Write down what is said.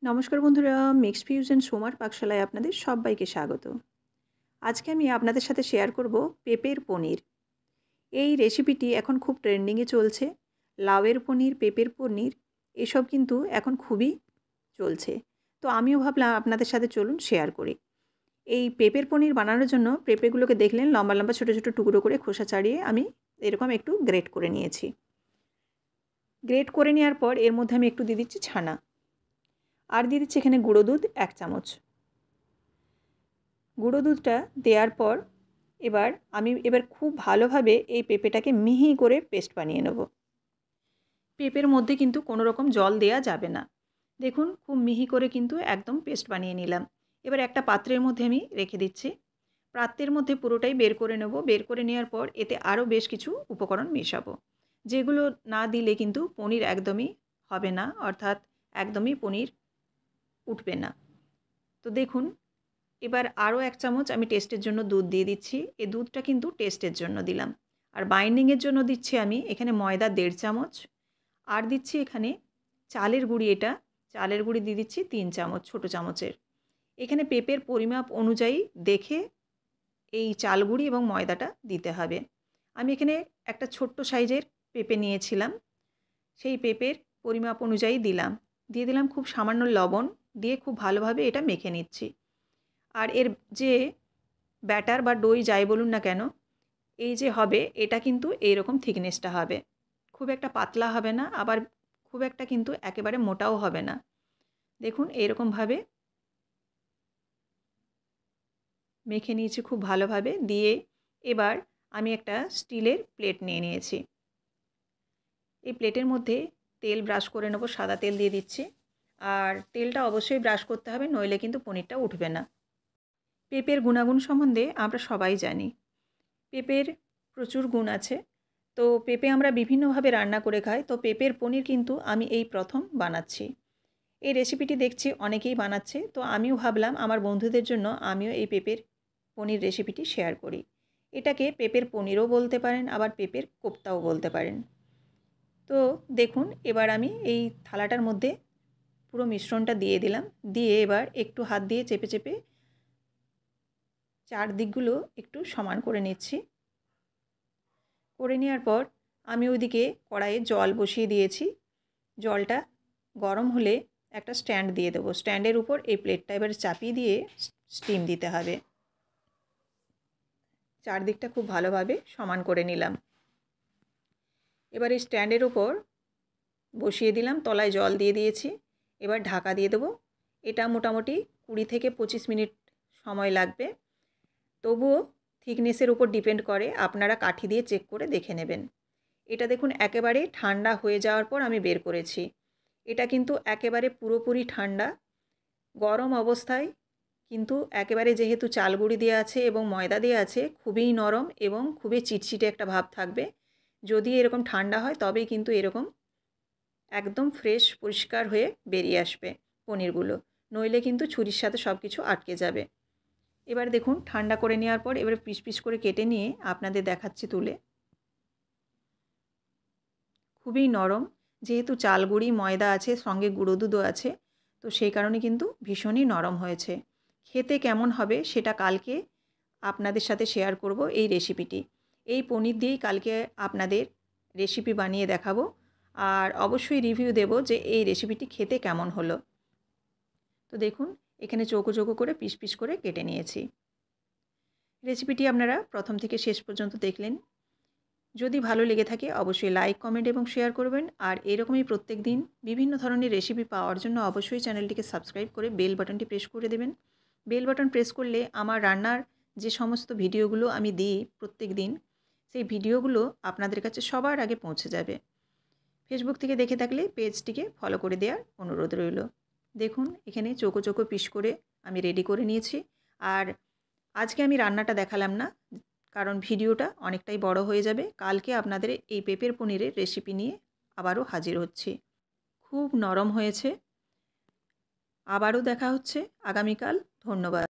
নমস্কার বন্ধুরা, mixed fusion সোমার পাকশালায় আপনাদের সবাইকে স্বাগত। আজকে আমি আপনাদের সাথে শেয়ার করব পেঁপের পনির। এই রেসিপিটি এখন খুব ট্রেন্ডিংয়ে চলছে। লাউয়ের পনির, পেঁপের পনির এসব কিন্তু এখন খুবই চলছে। তো আমিও ভাবলাম আপনাদের সাথে চলুন শেয়ার করি। এই পেঁপের পনির বানানোর জন্য পেঁপেগুলোকে দেখলেন লম্বা লম্বা ছোটো ছোটো টুকরো করে খোসা ছাড়িয়ে আমি এরকম একটু গ্রেট করে নিয়েছি। গ্রেট করে নেওয়ার পর এর মধ্যে আমি একটু দিয়ে দিচ্ছি ছানা, আর দিয়ে দিচ্ছি এখানে গুঁড়ো দুধ 1 চামচ। গুঁড়ো দুধটা দেওয়ার পর আমি খুব ভালোভাবে এই পেঁপেটাকে মিহি করে পেস্ট বানিয়ে নেব। পেঁপের মধ্যে কিন্তু কোনো রকম জল দেয়া যাবে না। দেখুন খুব মিহি করে কিন্তু একদম পেস্ট বানিয়ে নিলাম। এবার একটা পাত্রের মধ্যে আমি রেখে দিচ্ছি। পাত্রের মধ্যে পুরোটাই বের করে নেব। বের করে নেওয়ার পর এতে আরও বেশ কিছু উপকরণ মেশাবো, যেগুলো না দিলে কিন্তু পনির একদমই হবে না, অর্থাৎ একদমই পনির উঠবে না। তো দেখুন এবার আরও 1 চামচ আমি টেস্টের জন্য দুধ দিয়ে দিচ্ছি। এই দুধটা কিন্তু টেস্টের জন্য দিলাম। আর বাইন্ডিংয়ের জন্য দিচ্ছি আমি এখানে ময়দা 1.5 চামচ। আর দিচ্ছি এখানে চালের গুঁড়ি, চালের গুঁড়ি দিয়ে দিচ্ছি 3 চামচ ছোটো চামচের। এখানে পেঁপের পরিমাপ অনুযায়ী দেখে এই চাল গুঁড়ি এবং ময়দাটা দিতে হবে। আমি এখানে একটা ছোট্ট সাইজের পেঁপে নিয়েছিলাম, সেই পেঁপের পরিমাপ অনুযায়ী দিয়ে দিলাম খুব সামান্য লবণ, দিয়ে খুব ভালোভাবে এটা মেখে নিচ্ছি। আর এর যে ব্যাটার বা ডোই যাই বলুন না কেন, এই যে হবে এটা কিন্তু এইরকম থিকনেসটা হবে। খুব একটা পাতলা হবে না, আবার খুব একটা কিন্তু একেবারে মোটাও হবে না। দেখুন এইরকমভাবে মেখে নিয়েছি খুব ভালোভাবে। দিয়ে এবার আমি একটা স্টিলের প্লেট নিয়ে নিয়েছি। এই প্লেটের মধ্যে তেল ব্রাশ করে নেব, সাদা তেল দিয়ে দিচ্ছি। আর তেলটা অবশ্যই ব্রাশ করতে হবে, নইলে কিন্তু পনিরটা উঠবে না। পেঁপের গুণাগুণ সম্বন্ধে আমরা সবাই জানি। পেঁপের প্রচুর গুণ আছে। তো পেঁপে আমরা বিভিন্নভাবে রান্না করে খাই। তো পেঁপের পনির কিন্তু আমি এই প্রথম বানাচ্ছি। এই রেসিপিটি দেখছি অনেকেই বানাচ্ছে। তো আমিও ভাবলাম আমার বন্ধুদের জন্য আমিও এই পেঁপের পনির রেসিপিটি শেয়ার করি। এটাকে পেঁপের পনিরও বলতে পারেন, আবার পেঁপের কোপ্তাও বলতে পারেন। তো দেখুন এবার আমি এই থালাটার মধ্যে পুরো মিশ্রণটা দিয়ে দিলাম। দিয়ে এবার একটু হাত দিয়ে চেপে চেপে চারদিকগুলো একটু সমান করে নিচ্ছি। করে নেওয়ার পর আমি ওইদিকে কড়াইয়ে জল বসিয়ে দিয়েছি। জলটা গরম হলে একটা স্ট্যান্ড দিয়ে দেবো। স্ট্যান্ডের উপর এই প্লেটটা এবার চাপিয়ে দিয়ে স্টিম দিতে হবে। চারদিকটা খুব ভালোভাবে সমান করে নিলাম। এবার এই স্ট্যান্ডের উপর বসিয়ে দিলাম, তলায় জল দিয়ে দিয়েছি। এবার ঢাকা দিয়ে দেবো। এটা মোটামুটি 20 থেকে 25 মিনিট সময় লাগবে। তবুও থিকনেসের উপর ডিপেন্ড করে, আপনারা কাঠি দিয়ে চেক করে দেখে নেবেন। এটা দেখুন একেবারে ঠান্ডা হয়ে যাওয়ার পর আমি বের করেছি। এটা কিন্তু একেবারে পুরোপুরি ঠান্ডা। গরম অবস্থায় কিন্তু একেবারে, যেহেতু চাল গুঁড়ি দেওয়া আছে এবং ময়দা দেওয়া আছে, খুবই নরম এবং খুবই চিটচিটে একটা ভাব থাকবে। যদি এরকম ঠান্ডা হয় তবেই কিন্তু এরকম একদম ফ্রেশ পরিষ্কার হয়ে বেরিয়ে আসবে পনিরগুলো, নইলে কিন্তু ছুরির সাথে সব কিছু আটকে যাবে। এবার দেখুন ঠান্ডা করে নেওয়ার পর এবারে পিস পিস করে কেটে নিয়ে আপনাদের দেখাচ্ছি তুলে। খুবই নরম, যেহেতু চাল গুঁড়ি ময়দা আছে, সঙ্গে গুঁড়ো দুধও আছে, তো সেই কারণে কিন্তু ভীষণই নরম হয়েছে। খেতে কেমন হবে সেটা কালকে আপনাদের সাথে শেয়ার করব এই রেসিপিটি। এই পনির দিয়েই কালকে আপনাদের রেসিপি বানিয়ে দেখাবো, আর অবশ্যই রিভিউ দেব যে এই রেসিপিটি খেতে কেমন হলো। তো দেখুন এখানে চৌকো চৌকো করে পিস পিস করে কেটে নিয়েছি। রেসিপিটি আপনারা প্রথম থেকে শেষ পর্যন্ত দেখলেন। যদি ভালো লেগে থাকে অবশ্যই লাইক, কমেন্ট এবং শেয়ার করবেন। আর এরকমই প্রত্যেক দিন বিভিন্ন ধরনের রেসিপি পাওয়ার জন্য অবশ্যই চ্যানেলটিকে সাবস্ক্রাইব করে বেল বাটনটি প্রেস করে দেবেন। বেল বাটন প্রেস করলে আমার রান্নার যে সমস্ত ভিডিওগুলো আমি দিই প্রত্যেক দিন, সেই ভিডিওগুলো আপনাদের কাছে সবার আগে পৌঁছে যাবে। ফেসবুক থেকে দেখে থাকলে পেজটিকে ফলো করে দেওয়ার অনুরোধ রইল। দেখুন এখানে চৌকো চৌকো পিস করে আমি রেডি করে নিয়েছি। আর আজকে আমি রান্নাটা দেখালাম না, কারণ ভিডিওটা অনেকটাই বড় হয়ে যাবে। কালকে আপনাদের এই পেঁপের পনিরের রেসিপি নিয়ে আবারও হাজির হচ্ছি। খুব নরম হয়েছে। আবারও দেখা হচ্ছে আগামীকাল। ধন্যবাদ।